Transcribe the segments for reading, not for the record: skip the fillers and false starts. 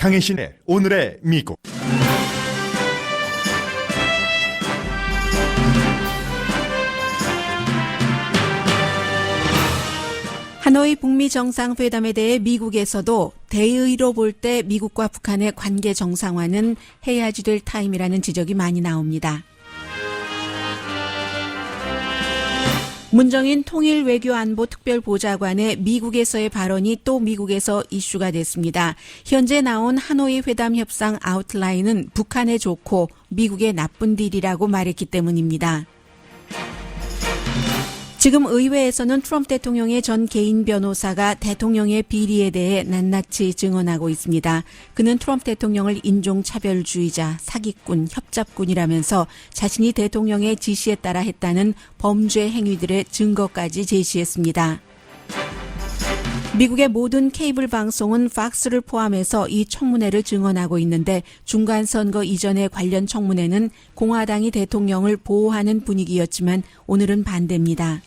강혜신의 오늘의 미국. 하노이 북미 정상회담에 대해 미국에서도 대의로 볼 때 미국과 북한의 관계 정상화는 해야지 될 타임이라는 지적이 많이 나옵니다. 문정인 통일외교안보특별보좌관의 미국에서의 발언이 또 미국에서 이슈가 됐습니다. 현재 나온 하노이 회담 협상 아웃라인은 북한에 좋고 미국에 나쁜 딜이라고 말했기 때문입니다. 지금 의회에서는 트럼프 대통령의 전 개인 변호사가 대통령의 비리에 대해 낱낱이 증언하고 있습니다. 그는 트럼프 대통령을 인종차별주의자, 사기꾼, 협잡꾼이라면서 자신이 대통령의 지시에 따라 했다는 범죄 행위들의 증거까지 제시했습니다. 미국의 모든 케이블 방송은 팍스를 포함해서 이 청문회를 증언하고 있는데 중간선거 이전의 관련 청문회는 공화당이 대통령을 보호하는 분위기였지만 오늘은 반대입니다.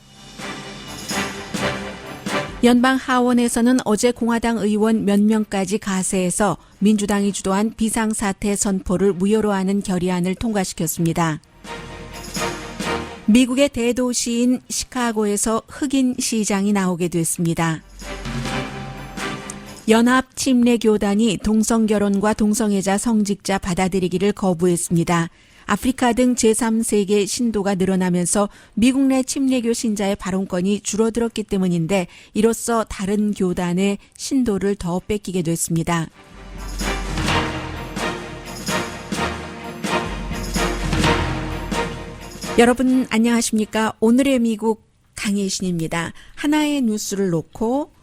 연방 하원에서는 어제 공화당 의원 몇 명까지 가세해서 민주당이 주도한 비상사태 선포를 무효로 하는 결의안을 통과시켰습니다. 미국의 대도시인 시카고에서 흑인 시장이 나오게 됐습니다. 연합침례교단이 동성결혼과 동성애자 성직자 받아들이기를 거부했습니다. 아프리카 등 제3세계 신도가 늘어나면서 미국 내 침례교 신자의 발언권이 줄어들었기 때문인데 이로써 다른 교단의 신도를 더 뺏기게 됐습니다. 여러분 안녕하십니까? 오늘의 미국 강혜신입니다. 하나의 뉴스를 놓고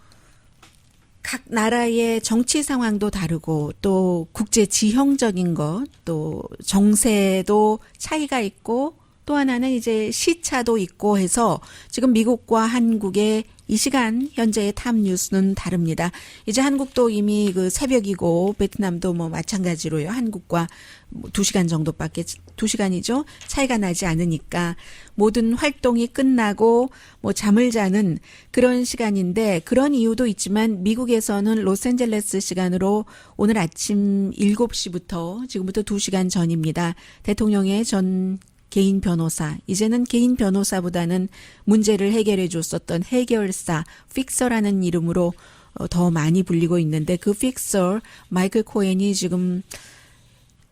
각 나라의 정치 상황도 다르고 또 국제 지형적인 것, 또 정세도 차이가 있고 또 하나는 이제 시차도 있고 해서 지금 미국과 한국의 이 시간 현재의 탑 뉴스는 다릅니다. 이제 한국도 이미 그 새벽이고 베트남도 뭐 마찬가지로요. 한국과 2시간 정도밖에 2시간이죠. 차이가 나지 않으니까 모든 활동이 끝나고 뭐 잠을 자는 그런 시간인데 그런 이유도 있지만 미국에서는 로스앤젤레스 시간으로 오늘 아침 7시부터 지금부터 2시간 전입니다. 대통령의 전 개인 변호사, 이제는 개인 변호사보다는 문제를 해결해 줬었던 해결사, 픽서라는 이름으로 더 많이 불리고 있는데 그 픽서 마이클 코헨이 지금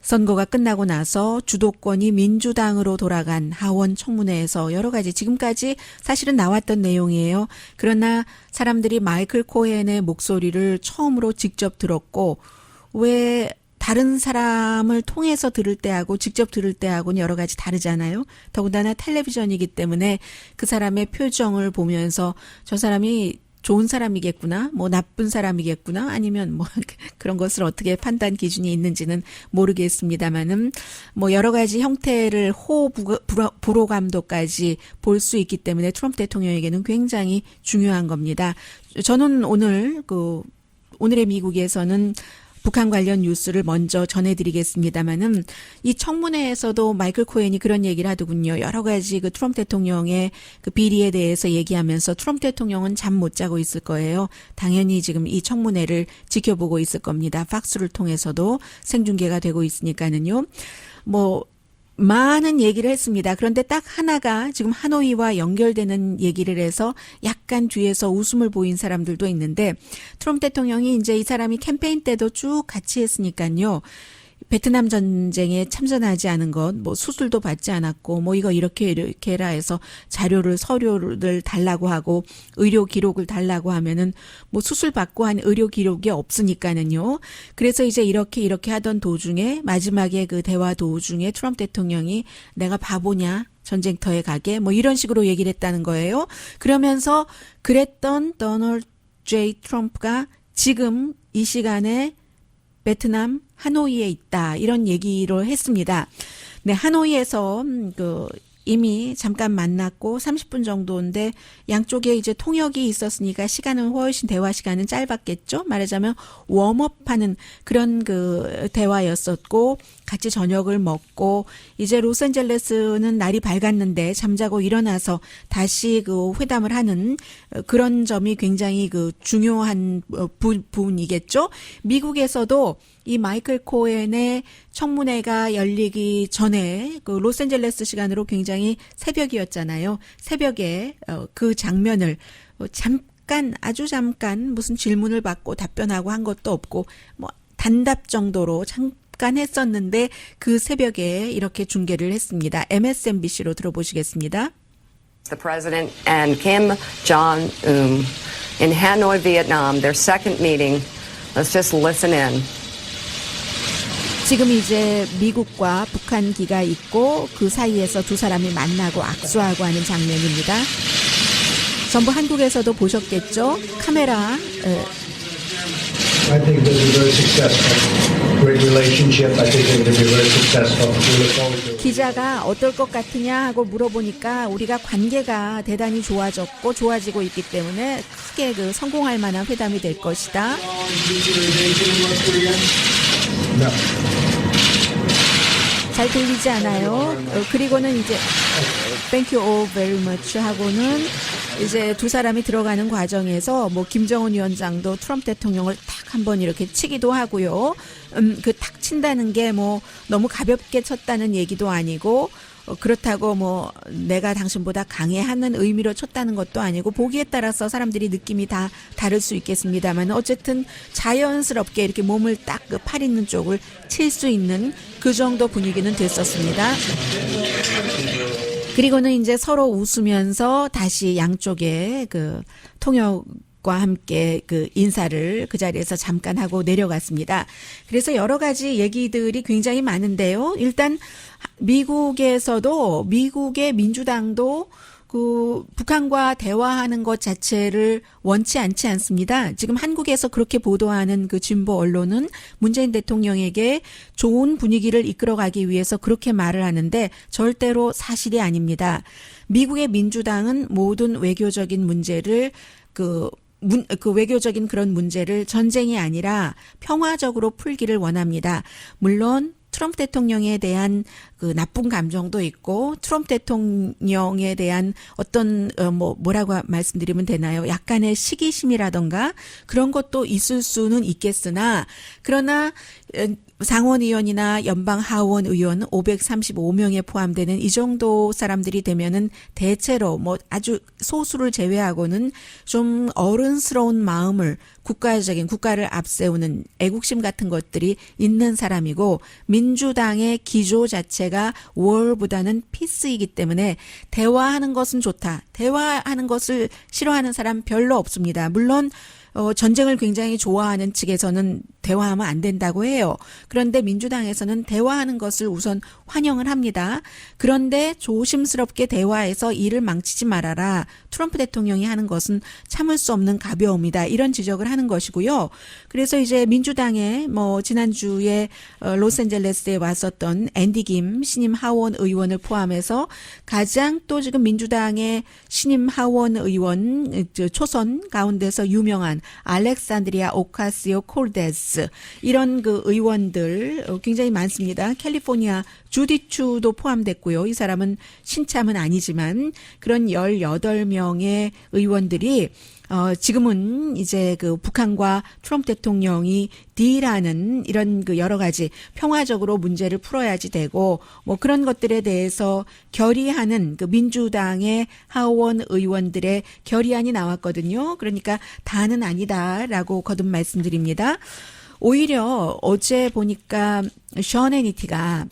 선거가 끝나고 나서 주도권이 민주당으로 돌아간 하원 청문회에서 여러 가지 지금까지 사실은 나왔던 내용이에요. 그러나 사람들이 마이클 코헨의 목소리를 처음으로 직접 들었고 왜 다른 사람을 통해서 들을 때하고 직접 들을 때하고는 여러 가지 다르잖아요. 더군다나 텔레비전이기 때문에 그 사람의 표정을 보면서 저 사람이 좋은 사람이겠구나, 뭐 나쁜 사람이겠구나, 아니면 뭐 그런 것을 어떻게 판단 기준이 있는지는 모르겠습니다만은 뭐 여러 가지 형태를 불호감도까지 볼 수 있기 때문에 트럼프 대통령에게는 굉장히 중요한 겁니다. 저는 오늘의 미국에서는 북한 관련 뉴스를 먼저 전해드리겠습니다만은 이 청문회에서도 마이클 코헨이 그런 얘기를 하더군요. 여러 가지 그 트럼프 대통령의 그 비리에 대해서 얘기하면서 트럼프 대통령은 잠 못 자고 있을 거예요. 당연히 지금 이 청문회를 지켜보고 있을 겁니다. 팍스를 통해서도 생중계가 되고 있으니까는요. 많은 얘기를 했습니다. 그런데 딱 하나가 지금 하노이와 연결되는 얘기를 해서 약간 뒤에서 웃음을 보인 사람들도 있는데 트럼프 대통령이 이제 이 사람이 캠페인 때도 쭉 같이 했으니까요. 베트남 전쟁에 참전하지 않은 것, 수술도 받지 않았고, 이거 이렇게 해라 해서 서류를 달라고 하고, 의료 기록을 달라고 하면은, 수술 받고 한 의료 기록이 없으니까는요. 그래서 이제 이렇게 하던 도중에, 마지막에 그 대화 도중에 트럼프 대통령이 내가 바보냐? 전쟁터에 가게? 이런 식으로 얘기를 했다는 거예요. 그러면서 그랬던 도널드 J. 트럼프가 지금 이 시간에 베트남 하노이에 있다 이런 얘기를 했습니다. 네, 하노이에서 이미 잠깐 만났고 30분 정도인데 양쪽에 이제 통역이 있었으니까 시간은 훨씬 대화 시간은 짧았겠죠. 말하자면 웜업하는 그런 그 대화였었고 같이 저녁을 먹고 이제 로스앤젤레스는 날이 밝았는데 잠자고 일어나서 다시 그 회담을 하는 그런 점이 굉장히 그 중요한 부분이겠죠. 미국에서도 이 마이클 코엔의 청문회가 열리기 전에 그 로스앤젤레스 시간으로 굉장히 새벽이었잖아요. 새벽에 그 장면을 잠깐 아주 잠깐 무슨 질문을 받고 답변하고 한 것도 없고 뭐 단답 정도로 잠깐 했었는데 그 새벽에 이렇게 중계를 했습니다. MSNBC로 들어보시겠습니다. The president and Kim Jong-un in Hanoi, Vietnam, their second meeting. Let's just listen in. 지금 이제 미국과 북한기가 있고 그 사이에서 두 사람이 만나고 악수하고 하는 장면입니다. 전부 한국에서도 보셨겠죠? 카메라. I think this is very successful. Great relationship. I think it will be very successful. We look forward to it. 기자가 어떨 것 같으냐 하고 물어보니까 우리가 관계가 대단히 좋아졌고 좋아지고 있기 때문에 크게 그 성공할 만한 회담이 될 것이다. No. 잘 들리지 않아요. 그리고는 이제 Thank you all very much 하고는 이제 두 사람이 들어가는 과정에서 뭐 김정은 위원장도 트럼프 대통령을 탁 한번 이렇게 치기도 하고요. 그 탁 친다는 게 뭐 너무 가볍게 쳤다는 얘기도 아니고 그렇다고 뭐 내가 당신보다 강해하는 의미로 쳤다는 것도 아니고 보기에 따라서 사람들이 느낌이 다 다를 수 있겠습니다만 어쨌든 자연스럽게 이렇게 몸을 딱 그 팔 있는 쪽을 칠 수 있는 그 정도 분위기는 됐었습니다. 그리고는 이제 서로 웃으면서 다시 양쪽에 그 통역과 함께 그 인사를 그 자리에서 잠깐 하고 내려갔습니다. 그래서 여러 가지 얘기들이 굉장히 많은데요. 일단 미국에서도 미국의 민주당도 그 북한과 대화하는 것 자체를 원치 않지 않습니다. 지금 한국에서 그렇게 보도하는 그 진보 언론은 문재인 대통령에게 좋은 분위기를 이끌어가기 위해서 그렇게 말을 하는데 절대로 사실이 아닙니다. 미국의 민주당은 모든 외교적인 문제를 그 외교적인 그런 문제를 전쟁이 아니라 평화적으로 풀기를 원합니다. 물론 트럼프 대통령에 대한 그 나쁜 감정도 있고 트럼프 대통령에 대한 어떤 뭐라고 말씀드리면 되나요? 약간의 시기심이라던가 그런 것도 있을 수는 있겠으나 그러나 상원의원이나 연방 하원 의원 535명에 포함되는 이 정도 사람들이 되면은 대체로 뭐 아주 소수를 제외하고는 좀 어른스러운 마음을 국가를 앞세우는 애국심 같은 것들이 있는 사람이고 민주당의 기조 자체가 월보다는 피스이기 때문에 대화하는 것은 좋다. 대화하는 것을 싫어하는 사람 별로 없습니다. 물론 전쟁을 굉장히 좋아하는 측에서는 대화하면 안 된다고 해요. 그런데 민주당에서는 대화하는 것을 우선 환영을 합니다. 그런데 조심스럽게 대화해서 일을 망치지 말아라. 트럼프 대통령이 하는 것은 참을 수 없는 가벼움이다. 이런 지적을 하는 것이고요. 그래서 이제 민주당의 뭐 지난주에 로스앤젤레스에 왔었던 앤디 김 신임 하원 의원을 포함해서 가장 또 지금 민주당의 신임 하원 의원 초선 가운데서 유명한 알렉산드리아 오카시오 콜데스 이런 그 의원들 굉장히 많습니다. 캘리포니아 주디추도 포함됐고요. 이 사람은 신참은 아니지만 그런 18명의 의원들이 지금은 이제 그 북한과 트럼프 대통령이 딜하는 이런 그 여러 가지 평화적으로 문제를 풀어야지 되고 뭐 그런 것들에 대해서 결의하는 그 민주당의 하원 의원들의 결의안이 나왔거든요. 그러니까 다는 아니다라고 거듭 말씀드립니다. 오히려 어제 보니까 션 해니티가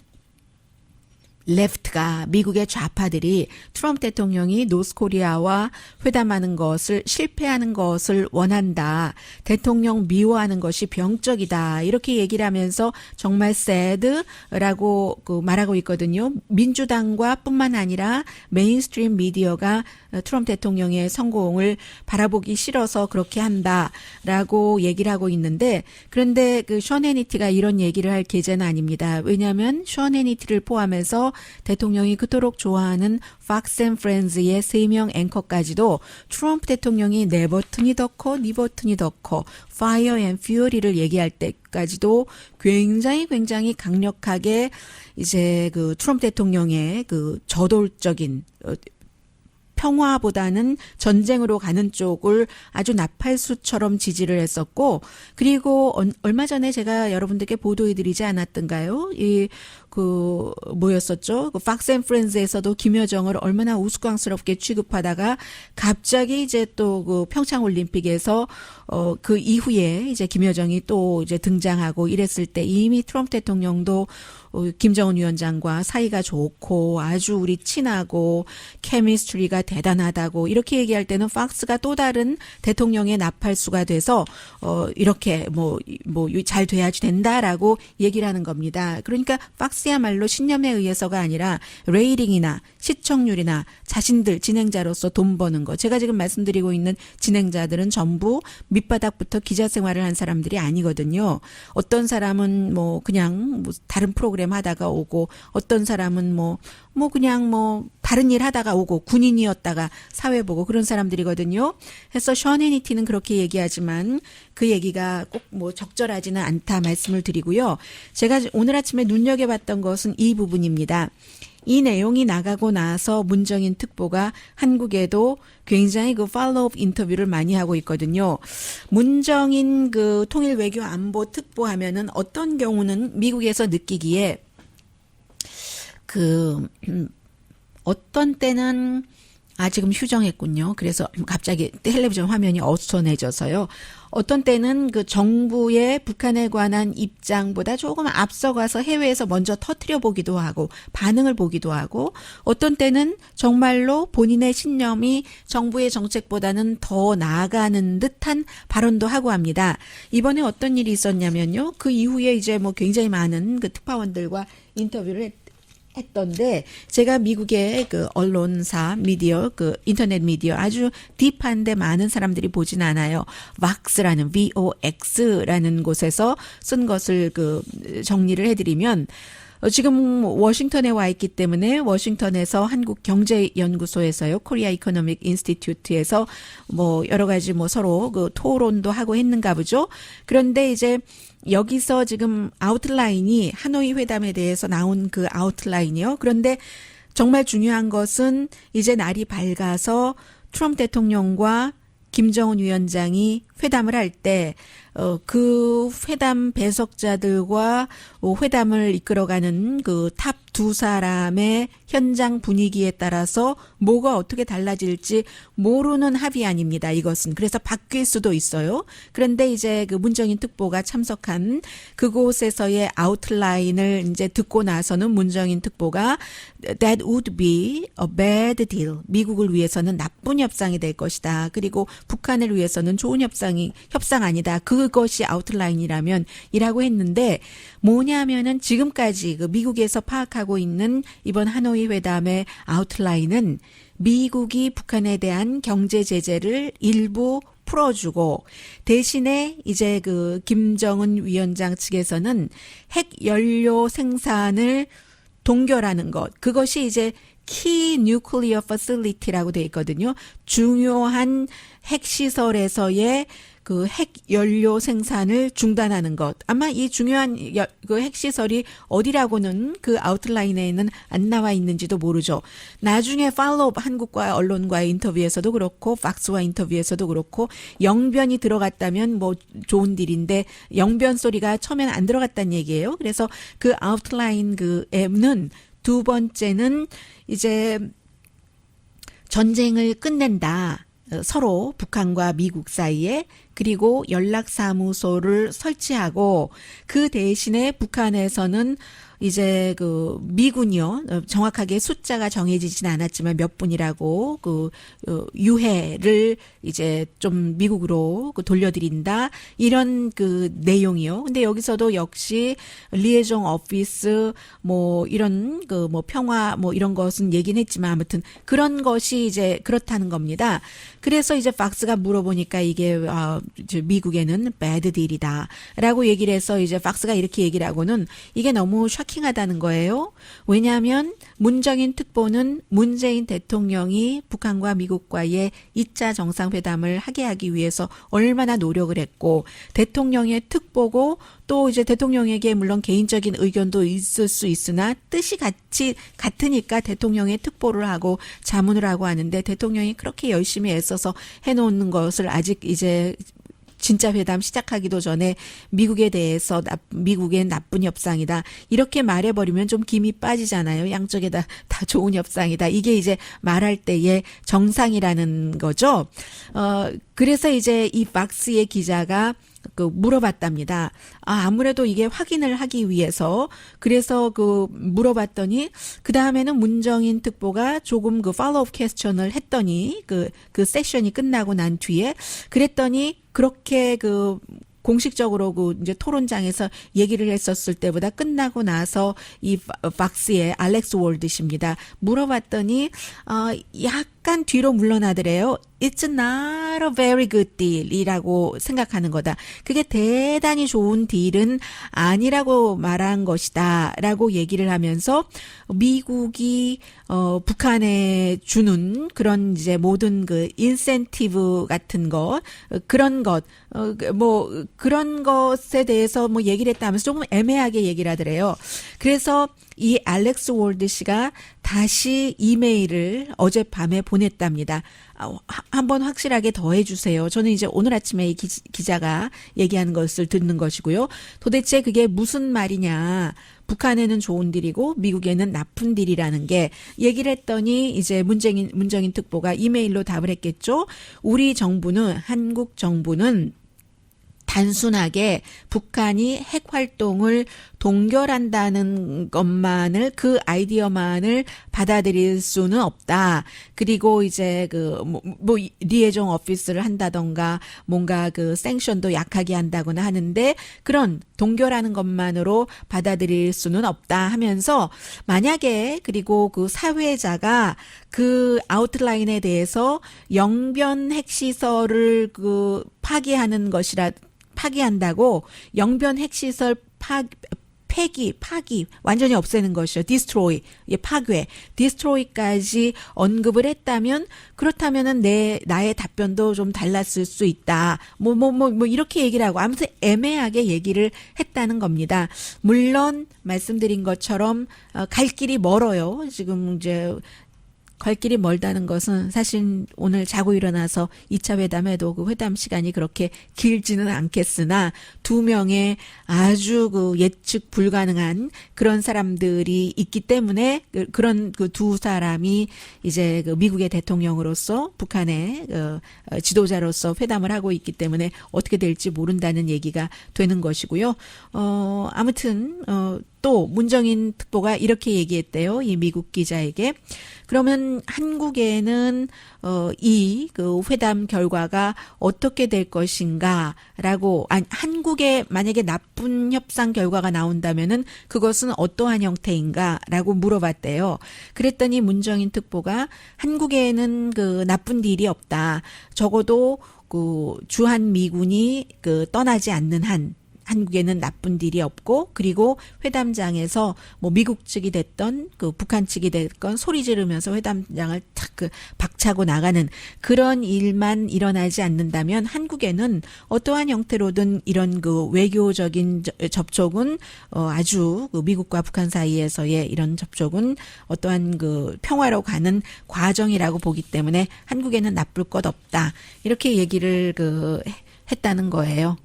레프트가 미국의 좌파들이 트럼프 대통령이 노스코리아와 회담하는 것을 실패하는 것을 원한다. 대통령 미워하는 것이 병적이다. 이렇게 얘기를 하면서 정말 sad라고 말하고 있거든요. 민주당과 뿐만 아니라 메인스트림 미디어가 트럼프 대통령의 성공을 바라보기 싫어서 그렇게 한다라고 얘기를 하고 있는데 그런데 그 션 해니티가 이런 얘기를 할 계제는 아닙니다. 왜냐하면 션 해니티를 포함해서 대통령이 그토록 좋아하는 Fox and Friends의 3명 앵커까지도 트럼프 대통령이 내 버튼이 더 커, 네 버튼이 더 커, Fire and Fury를 얘기할 때까지도 굉장히 강력하게 이제 그 트럼프 대통령의 그 저돌적인 평화보다는 전쟁으로 가는 쪽을 아주 나팔수처럼 지지를 했었고, 그리고 얼마 전에 제가 여러분들께 보도해드리지 않았던가요? 뭐였었죠? 그 팍스 앤 프렌즈에서도 김여정을 얼마나 우스꽝스럽게 취급하다가 갑자기 이제 또 그 평창 올림픽에서 그 이후에 이제 김여정이 또 이제 등장하고 이랬을 때 이미 트럼프 대통령도 김정은 위원장과 사이가 좋고 아주 우리 친하고 케미스트리가 대단하다고 이렇게 얘기할 때는 팍스가 또 다른 대통령의 나팔수가 돼서 이렇게 잘 돼야지 된다라고 얘기를 하는 겁니다. 그러니까 팍스야말로 신념에 의해서가 아니라 레이팅이나 시청률이나 자신들 진행자로서 돈 버는 거. 제가 지금 말씀드리고 있는 진행자들은 전부 밑바닥부터 기자 생활을 한 사람들이 아니거든요. 어떤 사람은 그냥 다른 프로그램 하다가 오고, 어떤 사람은 그냥 다른 일 하다가 오고, 군인이었다가 사회 보고 그런 사람들이거든요. 그래서 션 해니티는 그렇게 얘기하지만 그 얘기가 꼭 적절하지는 않다 말씀을 드리고요. 제가 오늘 아침에 눈여겨봤던 것은 이 부분입니다. 이 내용이 나가고 나서 문정인 특보가 한국에도 굉장히 그 팔로우업 인터뷰를 많이 하고 있거든요. 문정인 그 통일 외교 안보 특보 하면은 어떤 경우는 미국에서 느끼기에 어떤 때는 지금 휴정했군요. 그래서 갑자기 텔레비전 화면이 어수선해져서요. 어떤 때는 그 정부의 북한에 관한 입장보다 조금 앞서가서 해외에서 먼저 터뜨려 보기도 하고 반응을 보기도 하고, 어떤 때는 정말로 본인의 신념이 정부의 정책보다는 더 나아가는 듯한 발언도 하고 합니다. 이번에 어떤 일이 있었냐면요. 그 이후에 이제 굉장히 많은 그 특파원들과 인터뷰를 했던데, 제가 미국의 그 언론사 미디어, 그 인터넷 미디어 아주 딥한데 많은 사람들이 보진 않아요. VOX라는 VOX라는 곳에서 쓴 것을 정리를 해드리면, 지금 워싱턴에 와 있기 때문에 워싱턴에서 한국경제연구소에서요, 코리아 이코노믹 인스티튜트에서 여러 가지 서로 그 토론도 하고 했는가 보죠. 그런데 이제 여기서 지금 아웃라인이 하노이 회담에 대해서 나온 그 아웃라인이요. 그런데 정말 중요한 것은 이제 날이 밝아서 트럼프 대통령과 김정은 위원장이 회담을 할 때 그 회담 배석자들과 회담을 이끌어가는 그 탑 두 사람의 현장 분위기에 따라서 뭐가 어떻게 달라질지 모르는 합의 아닙니다. 이것은. 그래서 바뀔 수도 있어요. 그런데 이제 그 문정인 특보가 참석한 그곳에서의 아웃라인을 이제 듣고 나서는 문정인 특보가 That would be a bad deal. 미국을 위해서는 나쁜 협상이 될 것이다. 그리고 북한을 위해서는 좋은 협상 아니다. 그것이 아웃라인이라면 이라고 했는데, 뭐냐면은 지금까지 그 미국에서 파악하고 있는 이번 하노이 회담의 아웃라인은 미국이 북한에 대한 경제 제재를 일부 풀어주고, 대신에 이제 그 김정은 위원장 측에서는 핵 연료 생산을 동결하는 것, 그것이 이제 Key Nuclear Facility라고 돼 있거든요. 중요한 핵시설에서의 그 핵 연료 생산을 중단하는 것. 아마 이 중요한 그 핵시설이 어디라고는 그 아웃라인에는 안 나와 있는지도 모르죠. 나중에 팔로우업 한국과 언론과의 인터뷰에서도 그렇고 팍스와 인터뷰에서도 그렇고 영변이 들어갔다면 좋은 딜인데 영변 소리가 처음에는 안 들어갔다는 얘기예요. 그래서 그 아웃라인 그에는 두 번째는 이제 전쟁을 끝낸다. 서로 북한과 미국 사이에, 그리고 연락사무소를 설치하고, 그 대신에 북한에서는 이제 그 미군이요, 정확하게 숫자가 정해지진 않았지만 몇 분이라고 유해를 이제 좀 미국으로 돌려드린다, 이런 그 내용이요. 근데 여기서도 역시 리에종 오피스 이런 평화 이런 것은 얘기는 했지만 아무튼 그런 것이 이제 그렇다는 겁니다. 그래서 이제 팍스가 물어보니까 이게 미국에는 배드 딜이다라고 얘기를 해서 이제 팍스가 이렇게 얘기를 하고는 이게 너무 쇼킹하다는 거예요. 왜냐하면 문정인 특보는 문재인 대통령이 북한과 미국과의 2차 정상회담을 하게 하기 위해서 얼마나 노력을 했고 대통령의 특보고 또 이제 대통령에게 물론 개인적인 의견도 있을 수 있으나 뜻이 같으니까 대통령의 특보를 하고 자문을 하고 하는데 대통령이 그렇게 열심히 애써서 해놓는 것을 아직 이제 진짜 회담 시작하기도 전에 미국에 대해서 미국엔 나쁜 협상이다. 이렇게 말해버리면 좀 김이 빠지잖아요. 양쪽에 다 좋은 협상이다. 이게 이제 말할 때의 정상이라는 거죠. 그래서 이제 이 박스의 기자가 물어봤답니다. 아무래도 이게 확인을 하기 위해서 그래서 물어봤더니 그 다음에는 문정인 특보가 조금 팔로우업 퀘스천을 했더니 그 세션이 끝나고 난 뒤에 그랬더니 그렇게 공식적으로 이제 토론장에서 얘기를 했었을 때보다 끝나고 나서 이 박스의 알렉스 월드 씨입니다. 물어봤더니 약간 뒤로 물러나더래요. It's not a very good deal이라고 생각하는 거다. 그게 대단히 좋은 딜은 아니라고 말한 것이다라고 얘기를 하면서 미국이 북한에 주는 그런 이제 모든 인센티브 같은 것 그런 것 그런 것에 대해서 얘기를 했다면서 조금 애매하게 얘기를 하더래요. 그래서 이 알렉스 월드 씨가 다시 이메일을 어젯밤에 보냈답니다. 한번 확실하게 더 해주세요. 저는 이제 오늘 아침에 이 기자가 얘기하는 것을 듣는 것이고요. 도대체 그게 무슨 말이냐. 북한에는 좋은 딜이고 미국에는 나쁜 딜이라는 게 얘기를 했더니 이제 문정인 특보가 이메일로 답을 했겠죠. 우리 정부는 한국 정부는 단순하게 북한이 핵 활동을 동결한다는 것만을 그 아이디어만을 받아들일 수는 없다. 그리고 이제 리에종 오피스를 한다던가 뭔가 생션도 약하게 한다거나 하는데 그런 동결하는 것만으로 받아들일 수는 없다 하면서 만약에 그리고 사회자가 아웃라인에 대해서 영변 핵시설을 파기하는 것이라 파기한다고 영변 핵시설 파기, 완전히 없애는 것이죠. destroy, 파괴, destroy까지 언급을 했다면, 그렇다면은 나의 답변도 좀 달랐을 수 있다. 이렇게 얘기를 하고, 아무튼 애매하게 얘기를 했다는 겁니다. 물론, 말씀드린 것처럼, 갈 길이 멀어요. 지금 이제, 갈 길이 멀다는 것은 사실 오늘 자고 일어나서 2차 회담해도 회담 시간이 그렇게 길지는 않겠으나 두 명의 아주 예측 불가능한 그런 사람들이 있기 때문에 그런 두 사람이 이제 미국의 대통령으로서 북한의 지도자로서 회담을 하고 있기 때문에 어떻게 될지 모른다는 얘기가 되는 것이고요. 아무튼 또 문정인 특보가 이렇게 얘기했대요. 이 미국 기자에게. 그러면 한국에는 이 회담 결과가 어떻게 될 것인가라고 한국에 만약에 나쁜 협상 결과가 나온다면은 그것은 어떠한 형태인가라고 물어봤대요. 그랬더니 문정인 특보가 한국에는 나쁜 일이 없다. 적어도 주한 미군이 떠나지 않는 한 한국에는 나쁜 딜이 없고 그리고 회담장에서 미국 측이 됐던 북한 측이 됐건 소리 지르면서 회담장을 탁 박차고 나가는 그런 일만 일어나지 않는다면 한국에는 어떠한 형태로든 이런 외교적인 접촉은 아주 미국과 북한 사이에서의 이런 접촉은 어떠한 평화로 가는 과정이라고 보기 때문에 한국에는 나쁠 것 없다. 이렇게 얘기를 했다는 거예요.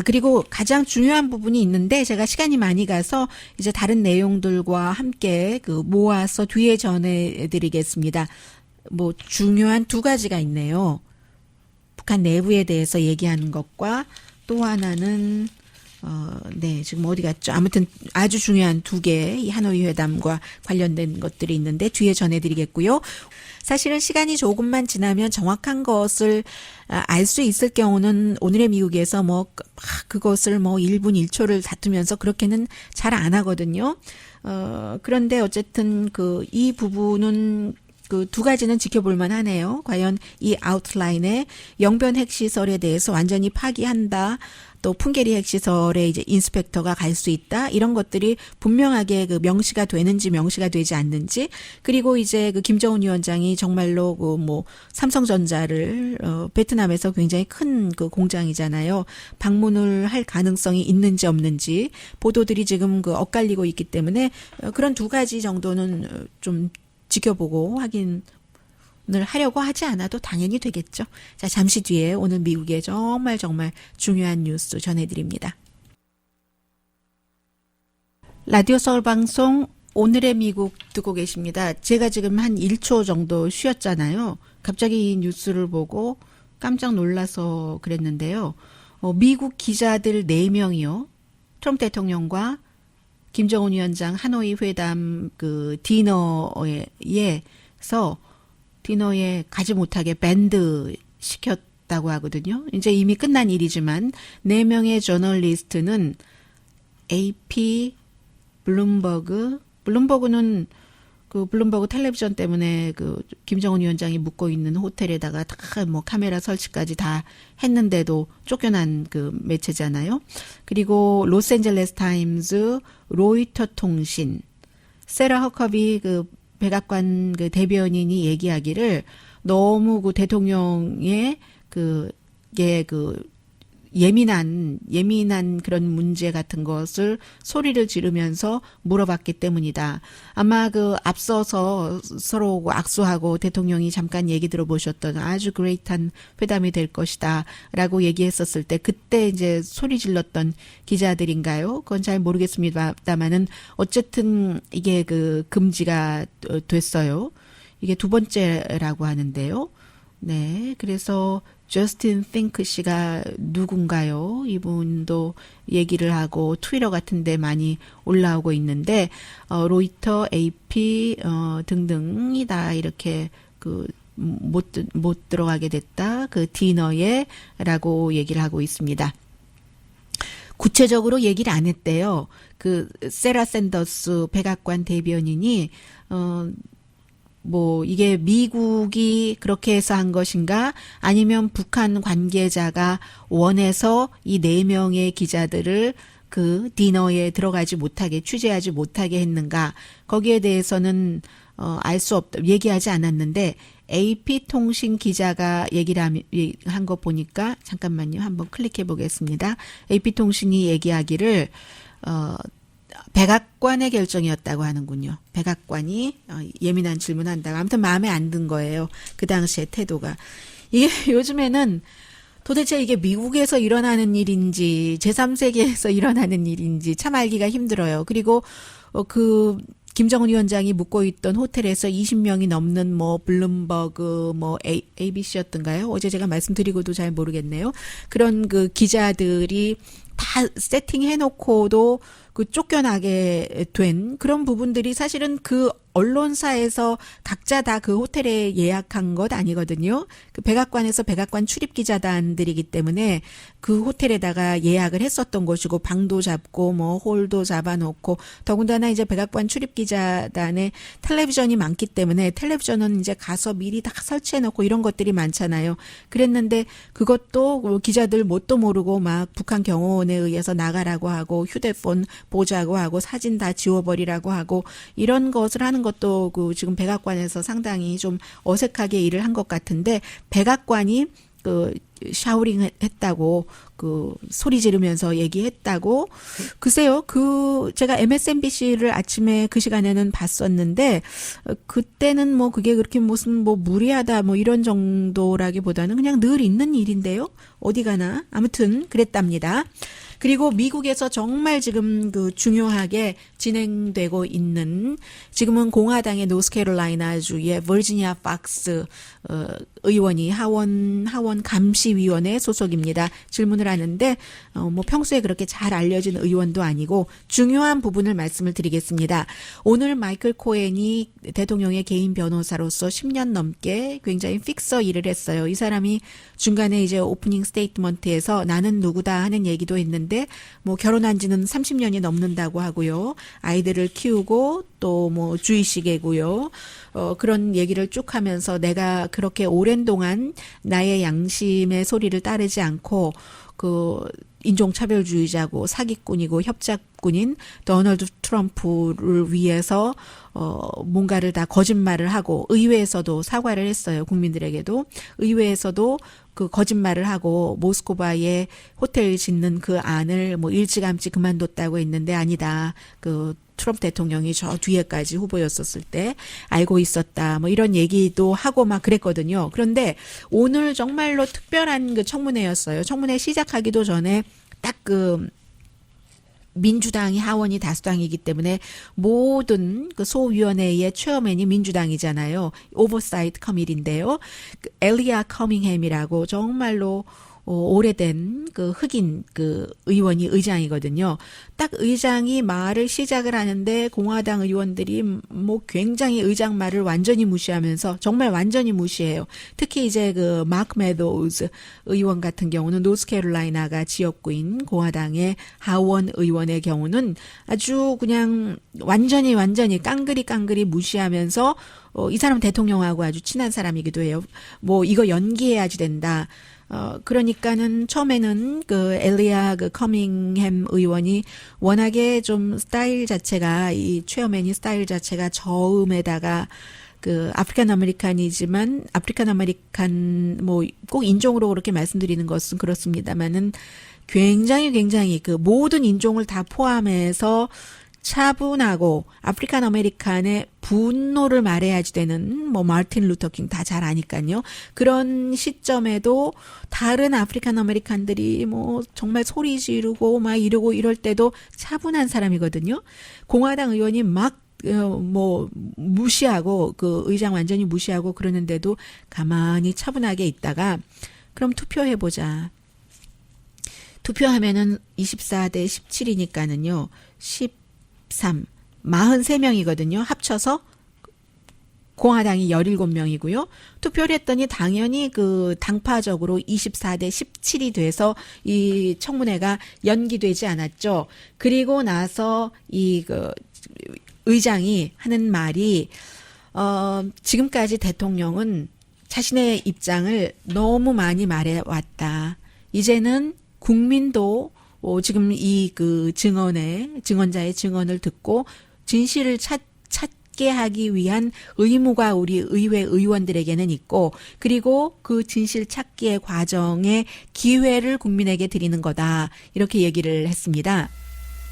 그리고 가장 중요한 부분이 있는데 제가 시간이 많이 가서 이제 다른 내용들과 함께 모아서 뒤에 전해드리겠습니다. 중요한 두 가지가 있네요. 북한 내부에 대해서 얘기하는 것과 또 하나는 네, 지금 어디 갔죠? 아무튼 아주 중요한 두 개, 이 하노이 회담과 관련된 것들이 있는데 뒤에 전해드리겠고요. 사실은 시간이 조금만 지나면 정확한 것을 알 수 있을 경우는 오늘의 미국에서 뭐 그것을 뭐 1분 1초를 다투면서 그렇게는 잘 안 하거든요. 그런데 어쨌든 이 부분은 그 두 가지는 지켜볼만 하네요. 과연 이 아웃라인의 영변 핵시설에 대해서 완전히 파기한다. 또 풍계리 핵시설에 이제 인스펙터가 갈 수 있다. 이런 것들이 분명하게 그 명시가 되는지 명시가 되지 않는지. 그리고 이제 그 김정은 위원장이 정말로 그 뭐 삼성전자를 베트남에서 굉장히 큰 그 공장이잖아요. 방문을 할 가능성이 있는지 없는지 보도들이 지금 그 엇갈리고 있기 때문에 그런 두 가지 정도는 좀 지켜보고 확인을 하려고 하지 않아도 당연히 되겠죠. 자, 잠시 뒤에 오늘 미국의 정말 중요한 뉴스 전해드립니다. 라디오 서울 방송 오늘의 미국 듣고 계십니다. 제가 지금 한 1초 정도 쉬었잖아요. 갑자기 이 뉴스를 보고 깜짝 놀라서 그랬는데요. 미국 기자들 4명이요. 트럼프 대통령과 김정은 위원장 하노이 회담 그 디너에 가지 못하게 밴드 시켰다고 하거든요. 이제 이미 끝난 일이지만 4명의 저널리스트는 AP, 블룸버그는 그 블룸버그 텔레비전 때문에 그 김정은 위원장이 묵고 있는 호텔에다가 다 뭐 카메라 설치까지 다 했는데도 쫓겨난 그 매체잖아요. 그리고 로스앤젤레스 타임즈, 로이터 통신, 세라 허커비 그 백악관 그 대변인이 얘기하기를 너무 그 대통령의 예민한 그런 문제 같은 것을 소리를 지르면서 물어봤기 때문이다. 아마 그 앞서서 서로 악수하고 대통령이 잠깐 얘기 들어보셨던 아주 그레이트한 회담이 될 것이다 라고 얘기했었을 때 그때 이제 소리 질렀던 기자들인가요? 그건 잘 모르겠습니다만은 어쨌든 이게 그 금지가 됐어요. 이게 두 번째라고 하는데요. 네, 그래서 저스틴 핑크 씨가 누군가요? 이분도 얘기를 하고 트위터 같은 데 많이 올라오고 있는데 로이터, AP 등등이다 이렇게 못 들어가게 됐다. 그 디너에라고 얘기를 하고 있습니다. 구체적으로 얘기를 안 했대요. 그 세라 샌더스 백악관 대변인이 뭐 이게 미국이 그렇게 해서 한 것인가 아니면 북한 관계자가 원해서 이 4명의 기자들을 그 디너에 들어가지 못하게 취재하지 못하게 했는가 거기에 대해서는 알 수 없다 얘기하지 않았는데 AP통신 기자가 얘기를 한 거 보니까 잠깐만요 한번 클릭해 보겠습니다. AP통신이 얘기하기를 백악관의 결정이었다고 하는군요. 백악관이 예민한 질문한다고. 아무튼 마음에 안 든 거예요. 그 당시의 태도가. 이게 요즘에는 도대체 이게 미국에서 일어나는 일인지 제3세계에서 일어나는 일인지 참 알기가 힘들어요. 그리고 그 김정은 위원장이 묵고 있던 호텔에서 20명이 넘는 뭐 블룸버그 뭐 ABC였던가요? 어제 제가 말씀드리고도 잘 모르겠네요. 그런 그 기자들이 다 세팅해놓고도 그 쫓겨나게 된 그런 부분들이 사실은 그 언론사에서 각자 다 그 호텔에 예약한 것 아니거든요. 그 백악관에서 백악관 출입 기자단들이기 때문에 그 호텔에다가 예약을 했었던 것이고 방도 잡고 뭐 홀도 잡아놓고 더군다나 이제 백악관 출입 기자단에 텔레비전이 많기 때문에 텔레비전은 이제 가서 미리 다 설치해놓고 이런 것들이 많잖아요. 그랬는데 그것도 기자들 뭣도 모르고 막 북한 경호원에 의해서 나가라고 하고 휴대폰 보자고 하고 사진 다 지워버리라고 하고 이런 것을 하는 것도 그 지금 백악관에서 상당히 좀 어색하게 일을 한 것 같은데 백악관이 그 샤우링 했다고 그 소리 지르면서 얘기했다고 글쎄요 그 제가 MSNBC를 아침에 그 시간에는 봤었는데 그때는 뭐 그게 그렇게 무슨 뭐 무리하다 뭐 이런 정도라기보다는 그냥 늘 있는 일인데요 어디 가나 아무튼 그랬답니다. 그리고 미국에서 정말 지금 그 중요하게 진행되고 있는 지금은 공화당의 노스캐롤라이나주의 버지니아 박스 의원이 하원 감시위원회 소속입니다. 질문을 하는데 뭐 평소에 그렇게 잘 알려진 의원도 아니고 중요한 부분을 말씀을 드리겠습니다. 오늘 마이클 코헨이 대통령의 개인 변호사로서 10년 넘게 굉장히 픽서 일을 했어요. 이 사람이 중간에 이제 오프닝 스테이트먼트에서 나는 누구다 하는 얘기도 했는데 뭐 결혼한 지는 30년이 넘는다고 하고요. 아이들을 키우고 또 뭐 주의식이고요. 그런 얘기를 쭉 하면서 내가 그렇게 오랜 동안 나의 양심의 소리를 따르지 않고 그 인종차별주의자고 사기꾼이고 협작꾼인 도널드 트럼프를 위해서 뭔가를 다 거짓말을 하고 의회에서도 사과를 했어요. 국민들에게도. 의회에서도 그 거짓말을 하고 모스크바에 호텔 짓는 그 안을 뭐 일찌감치 그만뒀다고 했는데 아니다. 그 트럼프 대통령이 저 뒤에까지 후보였었을 때 알고 있었다. 뭐 이런 얘기도 하고 막 그랬거든요. 그런데 오늘 정말로 특별한 그 청문회였어요. 청문회 시작하기도 전에 딱 그 민주당이 하원이 다수당이기 때문에 모든 그 소위원회의 체어맨이 민주당이잖아요. 오버사이트 커밋인데요. 그 엘리아 커밍햄이라고 정말로 오래된 그 흑인 그 의원이 의장이거든요. 딱 의장이 말을 시작을 하는데 공화당 의원들이 뭐 굉장히 의장 말을 완전히 무시하면서 정말 완전히 무시해요. 특히 이제 그 마크 메도우즈 의원 같은 경우는 노스캐롤라이나가 지역구인 공화당의 하원 의원의 경우는 아주 그냥 완전히 깡그리 무시하면서 이 사람 대통령하고 아주 친한 사람이기도 해요. 뭐 이거 연기해야지 된다. 그러니까는 처음에는 그 엘리아 그 커밍햄 의원이 워낙에 좀 스타일 자체가 이 체어맨이 스타일 자체가 저음에다가 그 아프리칸 아메리칸이지만 아프리칸 아메리칸 뭐 꼭 인종으로 그렇게 말씀드리는 것은 그렇습니다만은 굉장히 그 모든 인종을 다 포함해서 차분하고 아프리칸 아메리칸의 분노를 말해야지 되는 뭐 마틴 루터 킹 다 잘 아니까요. 그런 시점에도 다른 아프리칸 아메리칸들이 뭐 정말 소리 지르고 막 이러고 이럴 때도 차분한 사람이거든요. 공화당 의원이 막 뭐 무시하고 그 의장 완전히 무시하고 그러는데도 가만히 차분하게 있다가 그럼 투표해보자. 투표하면은 24대 17이니까는요. 43명이거든요. 합쳐서 공화당이 17명이고요. 투표를 했더니 당연히 그 당파적으로 24대 17이 돼서 이 청문회가 연기되지 않았죠. 그리고 나서 이 그 의장이 하는 말이 지금까지 대통령은 자신의 입장을 너무 많이 말해왔다. 이제는 국민도 지금 이 그 증언자의 증언을 듣고 진실을 찾게 하기 위한 의무가 우리 의회 의원들에게는 있고 그리고 그 진실 찾기의 과정에 기회를 국민에게 드리는 거다. 이렇게 얘기를 했습니다.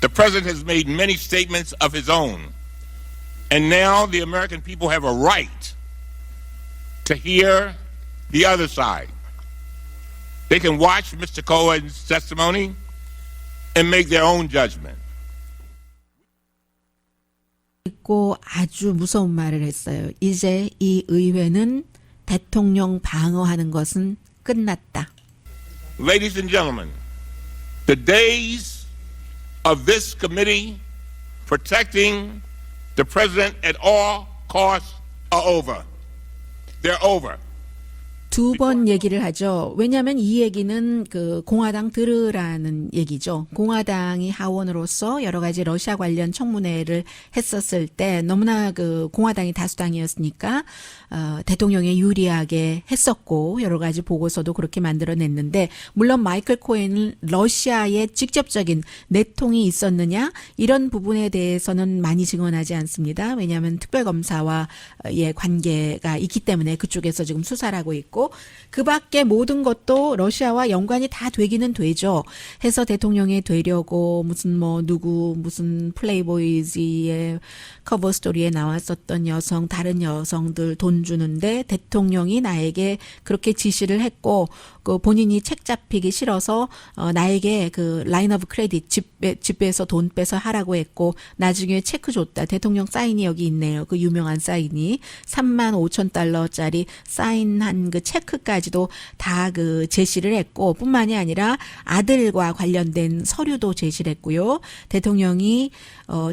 The president has made many statements of his own. And now the American people have a right to hear the other side. They can watch Mr. Cohen's testimony and make their own judgment. 있고 아주 무서운 말을 했어요. 이제 이 의회는 대통령 방어하는 것은 끝났다. Ladies and gentlemen, the days of this committee protecting the president at all costs are over. They're over. 두 번 얘기를 하죠. 왜냐하면 이 얘기는 그 공화당 들으라는 얘기죠. 공화당이 하원으로서 여러 가지 러시아 관련 청문회를 했었을 때 너무나 그 공화당이 다수당이었으니까 대통령에 유리하게 했었고 여러 가지 보고서도 그렇게 만들어냈는데 물론 마이클 코헨은 러시아에 직접적인 내통이 있었느냐 이런 부분에 대해서는 많이 증언하지 않습니다. 왜냐하면 특별검사와의 관계가 있기 때문에 그쪽에서 지금 수사를 하고 있고 그리고 그 밖에 모든 것도 러시아와 연관이 다 되기는 되죠. 해서 대통령이 되려고 무슨 플레이보이즈의 커버 스토리에 나왔었던 여성, 다른 여성들 돈 주는데 대통령이 나에게 그렇게 지시를 했고 그 본인이 책 잡히기 싫어서 나에게 그 라인 오브 크레딧 집에서 돈 빼서 하라고 했고 나중에 체크 줬다. 대통령 사인이 여기 있네요. 그 유명한 사인이 35,000달러짜리 사인한 그 체크까지도 다 그 제시를 했고 뿐만이 아니라 아들과 관련된 서류도 제시를 했고요. 대통령이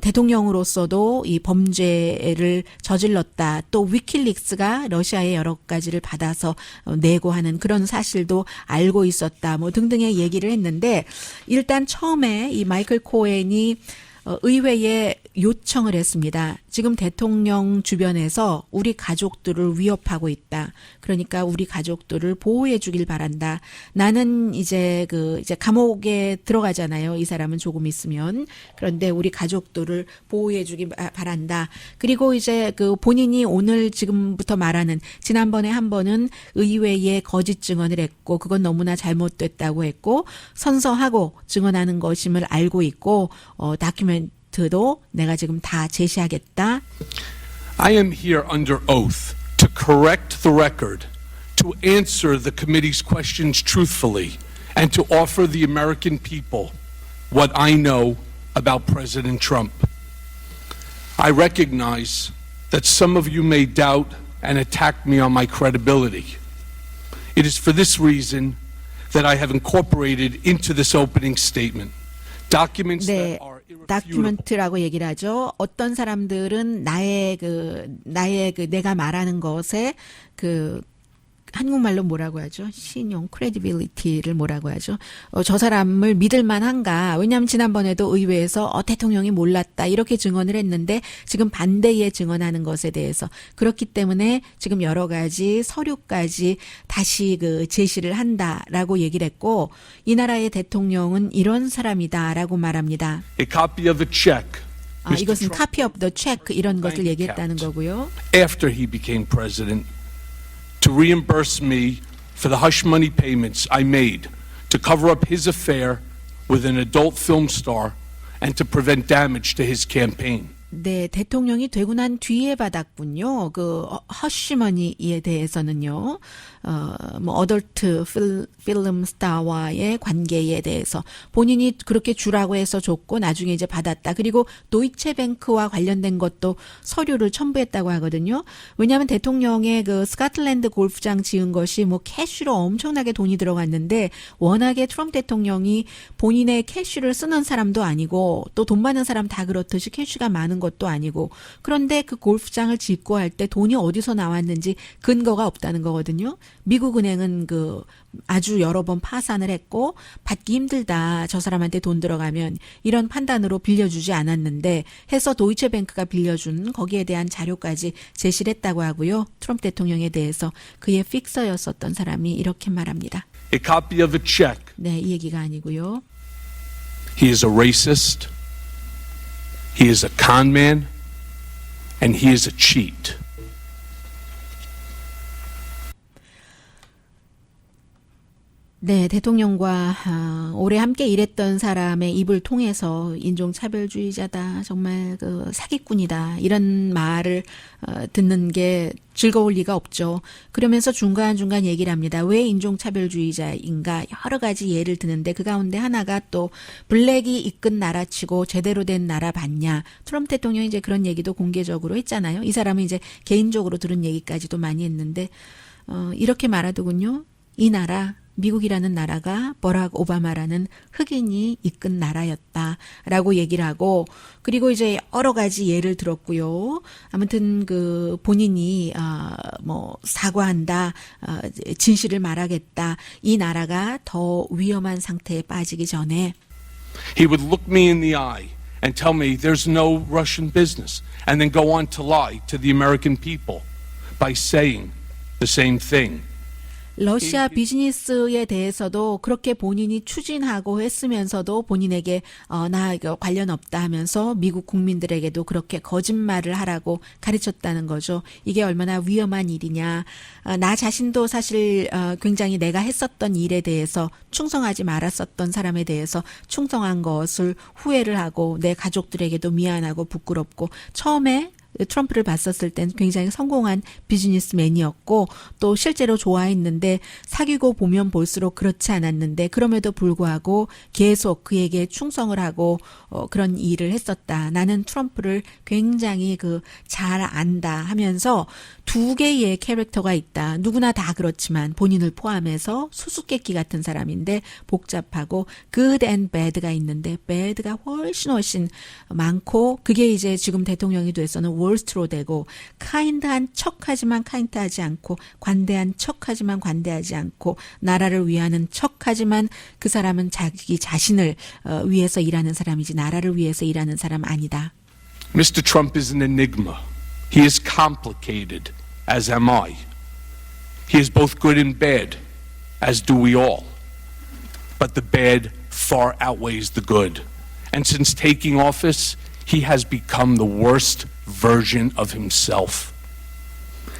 대통령으로서도 이 범죄를 저질렀다. 또 위킬릭스가 러시아의 여러 가지를 받아서 내고 하는 그런 사실도 알고 있었다. 뭐 등등의 얘기를 했는데 일단 처음에 이 마이클 코헨이 의회에 요청을 했습니다. 지금 대통령 주변에서 우리 가족들을 위협하고 있다. 그러니까 우리 가족들을 보호해 주길 바란다. 나는 이제 감옥에 들어가잖아요. 이 사람은 조금 있으면. 그런데 우리 가족들을 보호해 주길 바란다. 그리고 이제 그 본인이 오늘 지금부터 말하는 지난번에 한 번은 의회에 거짓 증언을 했고 그건 너무나 잘못됐다고 했고 선서하고 증언하는 것임을 알고 있고 다큐멘트도 내가 지금 다 제시하겠다. I am here under oath to correct the record, to answer the committee's questions truthfully, and to offer the American people what I know about President Trump. I recognize that some of you may doubt and attack me on my credibility. It is for this reason that I have incorporated into this opening statement documents 네, that are irrefutable. 다큐멘트라고 얘기를 하죠. 어떤 사람들은 내가 말하는 것에 한국말로 뭐라고 하죠? 신용, credibility를 뭐라고 하죠? 저 사람을 믿을 만한가? 왜냐하면 지난번에도 의회에서 대통령이 몰랐다 이렇게 증언을 했는데 지금 반대에 증언하는 것에 대해서 그렇기 때문에 지금 여러 가지 서류까지 다시 제시를 한다라고 얘기를 했고 이 나라의 대통령은 이런 사람이다라고 말합니다. A copy of a check. 이것은 copy of the check 이런 것을 얘기했다는 거고요. After he became president, to reimburse me for the hush money payments I made to cover up his affair with an adult film star and to prevent damage to his campaign. 네, 대통령이 되고 난 뒤에 받았군요. 허쉬머니에 대해서는요. 어덜트 필름 스타와의 관계에 대해서 본인이 그렇게 주라고 해서 줬고 나중에 이제 받았다. 그리고 도이체뱅크와 관련된 것도 서류를 첨부했다고 하거든요. 왜냐하면 대통령의 스코틀랜드 골프장 지은 것이 캐쉬로 엄청나게 돈이 들어갔는데 워낙에 트럼프 대통령이 본인의 캐쉬를 쓰는 사람도 아니고 또 돈 많은 사람 다 그렇듯이 캐쉬가 많은 것도 아니고 그런데 그 골프장을 짓고 할 때 돈이 어디서 나왔는지 근거가 없다는 거거든요. 미국 은행은 아주 여러 번 파산을 했고 받기 힘들다. 저 사람한테 돈 들어가면 이런 판단으로 빌려주지 않았는데 해서 도이체뱅크가 빌려준 거기에 대한 자료까지 제시를 했다고 하고요. 트럼프 대통령에 대해서 그의 픽서였었던 사람이 이렇게 말합니다. A copy of a check. 네, 이 얘기가 아니고요. He is a racist. He is a con man. And he is a cheat. 네, 대통령과 오래 함께 일했던 사람의 입을 통해서 인종차별주의자다, 정말 사기꾼이다 이런 말을 듣는 게 즐거울 리가 없죠. 그러면서 중간중간 얘기를 합니다. 왜 인종차별주의자인가 여러 가지 예를 드는데 그 가운데 하나가 또 블랙이 이끈 나라치고 제대로 된 나라 봤냐. 트럼프 대통령이 이제 그런 얘기도 공개적으로 했잖아요. 이 사람은 이제 개인적으로 들은 얘기까지도 많이 했는데 이렇게 말하더군요. 이 나라 미국이라는 나라가 버락 오바마라는 흑인이 이끈 나라였다라고 얘기를 하고 그리고 이제 여러 가지 예를 들었고요. 아무튼 본인이 사과한다, 진실을 말하겠다. 이 나라가 더 위험한 상태에 빠지기 전에 He would look me in the eye and tell me there's no Russian business and then go on to lie to the American people by saying the same thing. 러시아 비즈니스에 대해서도 그렇게 본인이 추진하고 했으면서도 본인에게 나 이거 관련 없다 하면서 미국 국민들에게도 그렇게 거짓말을 하라고 가르쳤다는 거죠. 이게 얼마나 위험한 일이냐. 나 자신도 사실 굉장히 내가 했었던 일에 대해서 충성하지 말았었던 사람에 대해서 충성한 것을 후회를 하고 내 가족들에게도 미안하고 부끄럽고 처음에 트럼프를 봤었을 땐 굉장히 성공한 비즈니스맨이었고 또 실제로 좋아했는데 사귀고 보면 볼수록 그렇지 않았는데 그럼에도 불구하고 계속 그에게 충성을 하고 그런 일을 했었다. 나는 트럼프를 굉장히 잘 안다 하면서 두 개의 캐릭터가 있다. 누구나 다 그렇지만 본인을 포함해서 수수께끼 같은 사람인데 복잡하고 good and bad가 있는데 bad가 훨씬 많고 그게 이제 지금 대통령이 돼서는 월스트로 되고 카인드한 척하지만 카인드하지 않고 관대한 척하지만 관대하지 않고 나라를 위하는 척하지만 그 사람은 자기 자신을 위해서 일하는 사람이지 나라를 위해서 일하는 사람 아니다. Mr. Trump is an enigma. He is complicated, as am I. He is both good and bad, as do we all. But the bad far outweighs the good. And since taking office, he has become the worst version of himself.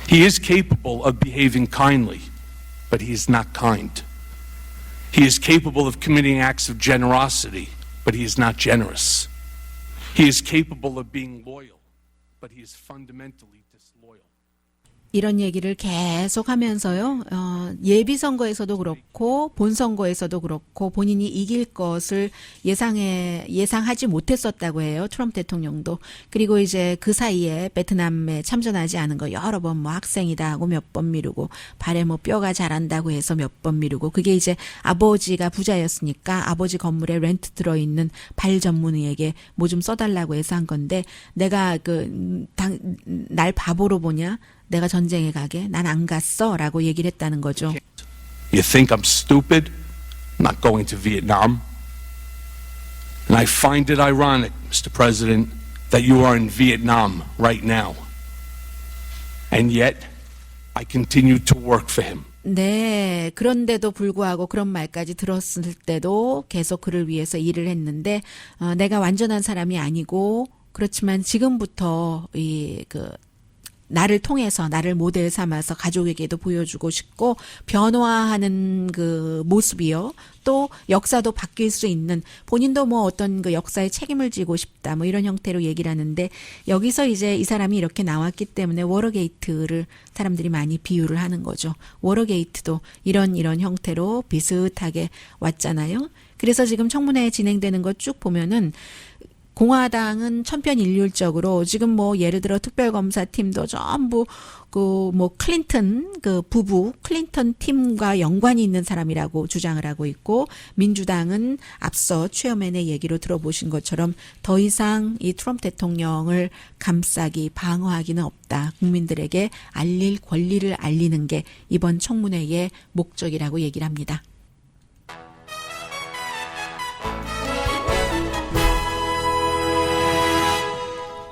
He is capable of behaving kindly, but he is not kind. He is capable of committing acts of generosity, but he is not generous. He is capable of being loyal, but he is fundamentally disloyal. 이런 얘기를 계속 하면서요. 예비선거에서도 그렇고 본선거에서도 그렇고 본인이 이길 것을 예상하지 못했었다고 해요. 트럼프 대통령도. 그리고 이제 그 사이에 베트남에 참전하지 않은 거 여러 번 뭐 학생이다 하고 몇 번 미루고 발에 뭐 뼈가 자란다고 해서 몇 번 미루고 그게 이제 아버지가 부자였으니까 아버지 건물에 렌트 들어있는 발 전문의에게 뭐 좀 써달라고 해서 한 건데 내가 날 바보로 보냐? 내가 전쟁에 가게? 난 안 갔어 라고 얘기를 했다는 거죠. You think I'm stupid? I'm not going to Vietnam. And I find it ironic, Mr. President, that you are in Vietnam right now. And yet, I continue to work for him. 네, 그런데도 불구하고 그런 말까지 들었을 때도 계속 그를 위해서 일을 했는데 내가 완전한 사람이 아니고 그렇지만 지금부터 나를 통해서 나를 모델 삼아서 가족에게도 보여주고 싶고 변화하는 그 모습이요. 또 역사도 바뀔 수 있는 본인도 뭐 어떤 그 역사에 책임을 지고 싶다 뭐 이런 형태로 얘기를 하는데 여기서 이제 이 사람이 이렇게 나왔기 때문에 워터게이트를 사람들이 많이 비유를 하는 거죠. 워터게이트도 이런 형태로 비슷하게 왔잖아요. 그래서 지금 청문회 진행되는 거 쭉 보면은 공화당은 천편일률적으로 지금 뭐 예를 들어 특별검사팀도 전부 뭐 클린턴 부부 클린턴 팀과 연관이 있는 사람이라고 주장을 하고 있고 민주당은 앞서 최어맨의 얘기로 들어보신 것처럼 더 이상 이 트럼프 대통령을 감싸기 방어하기는 없다. 국민들에게 알릴 권리를 알리는 게 이번 청문회의 목적이라고 얘기를 합니다.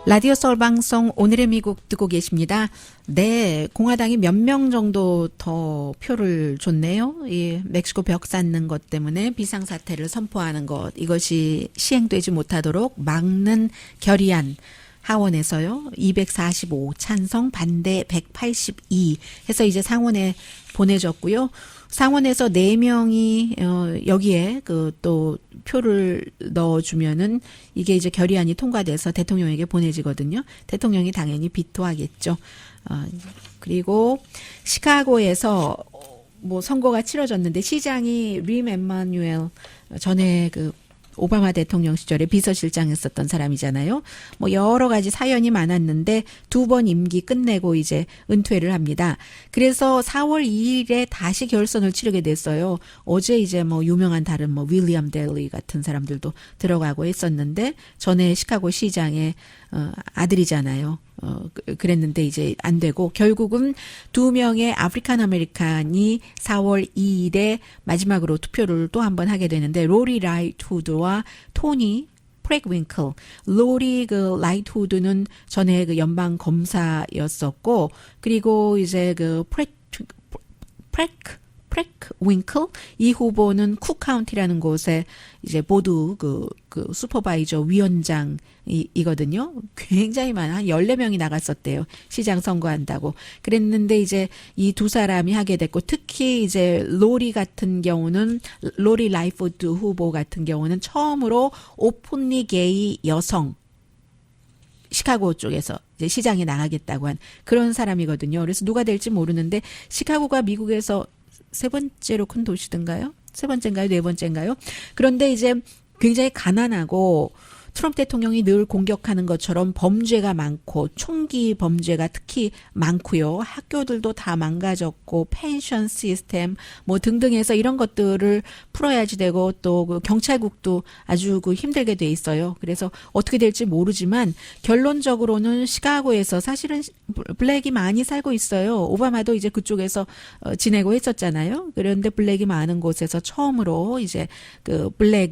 라디오 서울 방송 오늘의 미국 듣고 계십니다. 네, 공화당이 몇 명 정도 더 표를 줬네요. 이 멕시코 벽 쌓는 것 때문에 비상사태를 선포하는 것 이것이 시행되지 못하도록 막는 결의안 하원에서요. 245 찬성 반대 182 해서 이제 상원에 보내졌고요. 상원에서 4명이 여기에 또 표를 넣어주면은 이게 이제 결의안이 통과돼서 대통령에게 보내지거든요. 대통령이 당연히 비토하겠죠. 그리고 시카고에서 뭐 선거가 치러졌는데 시장이 림 에마뉴엘 전에 오바마 대통령 시절에 비서실장했었던 사람이잖아요. 뭐 여러 가지 사연이 많았는데 2번 임기 끝내고 이제 은퇴를 합니다. 그래서 4월 2일에 다시 결선을 치르게 됐어요. 어제 이제 뭐 유명한 다른 뭐 윌리엄 델리 같은 사람들도 들어가고 했었는데 전에 시카고 시장의 아들이잖아요. 그랬는데 이제 안 되고 결국은 2명의 아프리칸 아메리칸이 4월 2일에 마지막으로 투표를 또 한 번 하게 되는데 로리 라이트후드와 토니 프렉윙클. 로리 라이트후드는 전에 연방 검사였었고 그리고 이제 프렉 윙클 이 후보는 쿡 카운티라는 곳에 이제 모두 그 슈퍼바이저 위원장이거든요. 굉장히 많아. 한 14명이 나갔었대요. 시장 선거한다고. 그랬는데 이제 이 두 사람이 하게 됐고 특히 이제 로리 라이트푸드 후보 같은 경우는 처음으로 오픈리 게이 여성 시카고 쪽에서 이제 시장에 나가겠다고 한 그런 사람이거든요. 그래서 누가 될지 모르는데 시카고가 미국에서 세 번째로 큰 도시든가요? 세 번째인가요? 네 번째인가요? 그런데 이제 굉장히 가난하고 트럼프 대통령이 늘 공격하는 것처럼 범죄가 많고 총기 범죄가 특히 많고요. 학교들도 다 망가졌고 펜션 시스템 뭐 등등해서 이런 것들을 풀어야지 되고 또 그 경찰국도 아주 그 힘들게 돼 있어요. 그래서 어떻게 될지 모르지만 결론적으로는 시카고에서 사실은 블랙이 많이 살고 있어요. 오바마도 이제 그쪽에서 지내고 했었잖아요. 그런데 블랙이 많은 곳에서 처음으로 이제 그 블랙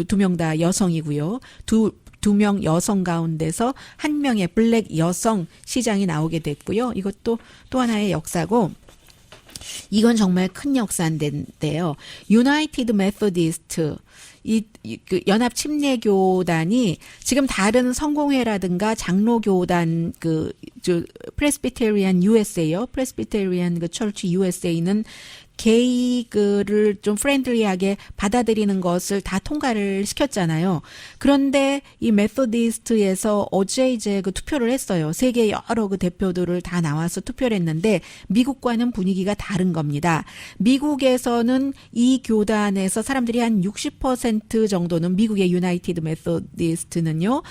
두 명 다 여성이고요. 두 명 여성 가운데서 한 명의 블랙 여성 시장이 나오게 됐고요. 이것도 또 하나의 역사고 이건 정말 큰 역사인데요. 유나이티드 메소디스트 그 연합 침례교단이 지금 다른 성공회라든가 장로교단 프레스비테리안 USA요. 프레스비테리안 그 철치 USA는 게이를 좀 프렌들리하게 받아들이는 것을 다 통과를 시켰잖아요. 그런데 이 메소디스트에서 어제 이제 그 투표를 했어요. 세계 여러 그 대표들을 다 나와서 투표를 했는데 미국과는 분위기가 다른 겁니다. 미국에서는 이 교단에서 사람들이 한 60% 정도는 미국의 유나이티드 메소디스트는요.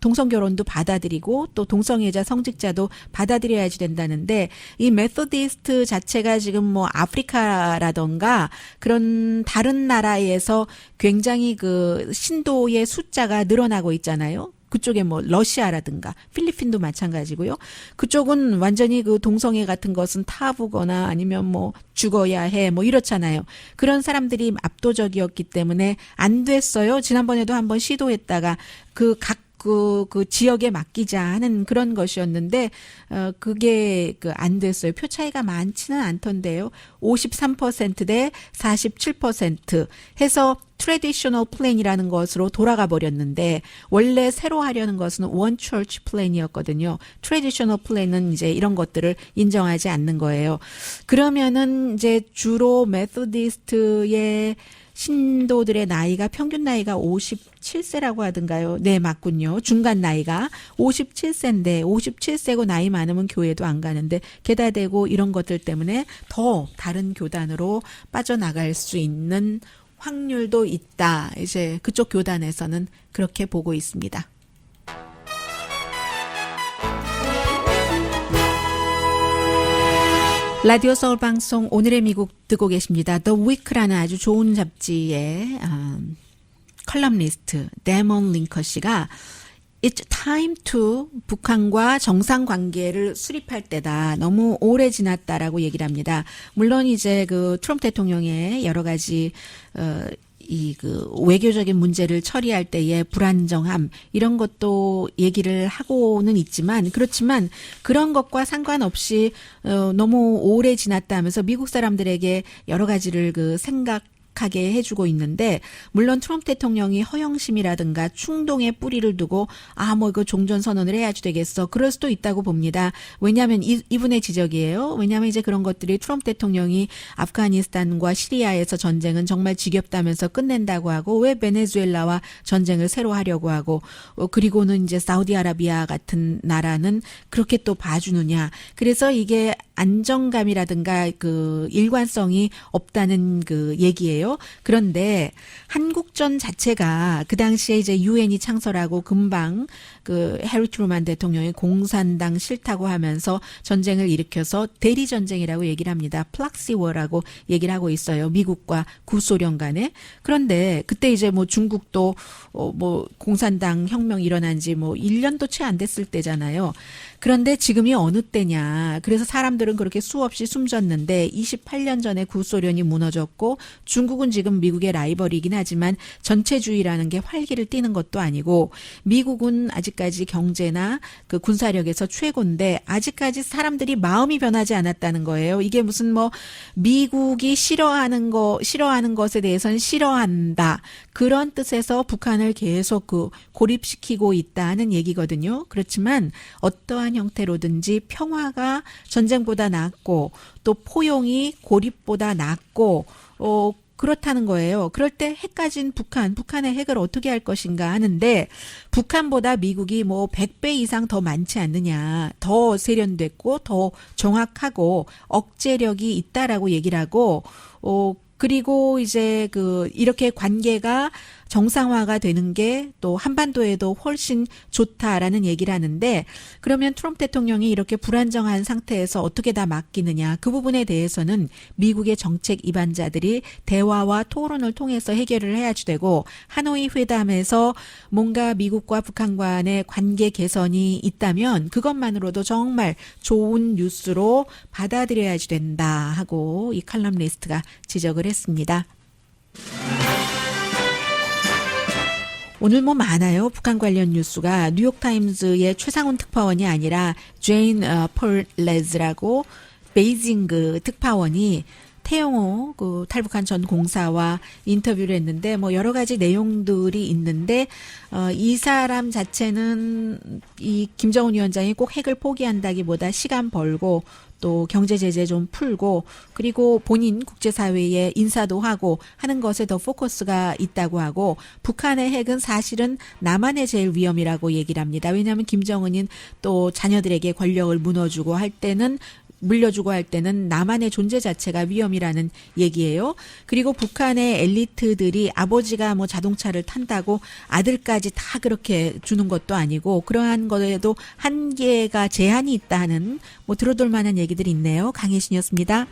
동성결혼도 받아들이고 또 동성애자 성직자도 받아들여야지 된다는데 이 메소디스트 자체가 지금 뭐 아프리카라던가 그런 다른 나라에서 굉장히 그 신도의 숫자가 늘어나고 있잖아요. 그쪽에 뭐 러시아라든가 필리핀도 마찬가지고요. 그쪽은 완전히 그 동성애 같은 것은 타부거나 아니면 뭐 죽어야 해 뭐 이렇잖아요. 그런 사람들이 압도적이었기 때문에 안 됐어요. 지난번에도 한번 시도했다가 그 지역에 맡기자 하는 그런 것이었는데, 그게 안 됐어요. 표 차이가 많지는 않던데요. 53% 대 47% 해서 트래디셔널 플랜이라는 것으로 돌아가 버렸는데, 원래 새로 하려는 것은 원 처치 플랜이었거든요. 트래디셔널 플랜은 이제 이런 것들을 인정하지 않는 거예요. 그러면은 이제 주로 메소디스트의 신도들의 나이가 평균 나이가 57세라고 하던가요? 네, 맞군요. 중간 나이가 57세인데 57세고 나이 많으면 교회도 안 가는데 게다 대고 이런 것들 때문에 더 다른 교단으로 빠져나갈 수 있는 확률도 있다. 이제 그쪽 교단에서는 그렇게 보고 있습니다. 라디오 서울 방송 오늘의 미국 듣고 계십니다. The Week라는 아주 좋은 잡지의 컬럼니스트 데몬 링커 씨가 It's time to 북한과 정상관계를 수립할 때다. 너무 오래 지났다라고 얘기를 합니다. 물론 이제 그 트럼프 대통령의 여러 가지 외교적인 문제를 처리할 때의 불안정함 이런 것도 얘기를 하고는 있지만 그렇지만 그런 것과 상관없이 너무 오래 지났다 하면서 미국 사람들에게 여러 가지를 생각하게 해주고 있는데 물론 트럼프 대통령이 허영심이라든가 충동의 뿌리를 두고 이거 종전선언을 해야지 되겠어. 그럴 수도 있다고 봅니다. 왜냐하면 이분의 지적이에요. 왜냐하면 이제 그런 것들이 트럼프 대통령이 아프가니스탄과 시리아에서 전쟁은 정말 지겹다면서 끝낸다고 하고 왜 베네수엘라와 전쟁을 새로 하려고 하고 그리고는 이제 사우디아라비아 같은 나라는 그렇게 또 봐주느냐. 그래서 이게 안정감이라든가 일관성이 없다는 얘기예요. 그런데 한국전 자체가 그 당시에 이제 유엔이 창설하고 금방 해리 트루만 대통령이 공산당 싫다고 하면서 전쟁을 일으켜서 대리 전쟁이라고 얘기를 합니다. 플락시워라고 얘기를 하고 있어요. 미국과 구소련 간에. 그런데 그때 이제 중국도 공산당 혁명 일어난 지 1년도 채 안 됐을 때잖아요. 그런데 지금이 어느 때냐. 그래서 사람들은 그렇게 수없이 숨졌는데 28년 전에 구소련이 무너졌고 중국은 지금 미국의 라이벌이긴 하지만 전체주의라는 게 활기를 띠는 것도 아니고 미국은 아직까지 경제나 그 군사력에서 최고인데 아직까지 사람들이 마음이 변하지 않았다는 거예요. 이게 무슨 뭐 미국이 싫어하는 것에 대해서는 싫어한다. 그런 뜻에서 북한을 계속 그 고립시키고 있다는 얘기거든요. 그렇지만 어떠한 형태로든지 평화가 전쟁보다 낫고 또 포용이 고립보다 낫고 그렇다는 거예요. 그럴 때 핵 가진 북한의 핵을 어떻게 할 것인가 하는데 북한보다 미국이 뭐 100배 이상 더 많지 않느냐. 더 세련됐고 더 정확하고 억제력이 있다라고 얘기를 하고 그리고 이제 이렇게 관계가 정상화가 되는 게 또 한반도에도 훨씬 좋다라는 얘기를 하는데 그러면 트럼프 대통령이 이렇게 불안정한 상태에서 어떻게 다 맡기느냐. 그 부분에 대해서는 미국의 정책 입안자들이 대화와 토론을 통해서 해결을 해야지 되고 하노이 회담에서 뭔가 미국과 북한 간의 관계 개선이 있다면 그것만으로도 정말 좋은 뉴스로 받아들여야지 된다 하고 이 칼럼니스트가 지적을 했습니다. 오늘 뭐 많아요. 북한 관련 뉴스가 뉴욕타임즈의 최상훈 특파원이 아니라 제인 펄레즈라고 베이징 특파원이 태영호 탈북한 전 공사와 인터뷰를 했는데 뭐 여러 가지 내용들이 있는데 이 사람 자체는 이 김정은 위원장이 꼭 핵을 포기한다기보다 시간 벌고 또 경제 제재 좀 풀고 그리고 본인 국제사회에 인사도 하고 하는 것에 더 포커스가 있다고 하고 북한의 핵은 사실은 남한의 제일 위험이라고 얘기를 합니다. 왜냐하면 김정은이 또 자녀들에게 권력을 물려주고 할 때는 남한의 존재 자체가 위험이라는 얘기예요. 그리고 북한의 엘리트들이 아버지가 뭐 자동차를 탄다고 아들까지 다 그렇게 주는 것도 아니고 그러한 것에도 한계가 제한이 있다는 뭐 들어볼 만한 얘기들이 있네요. 강혜신이었습니다.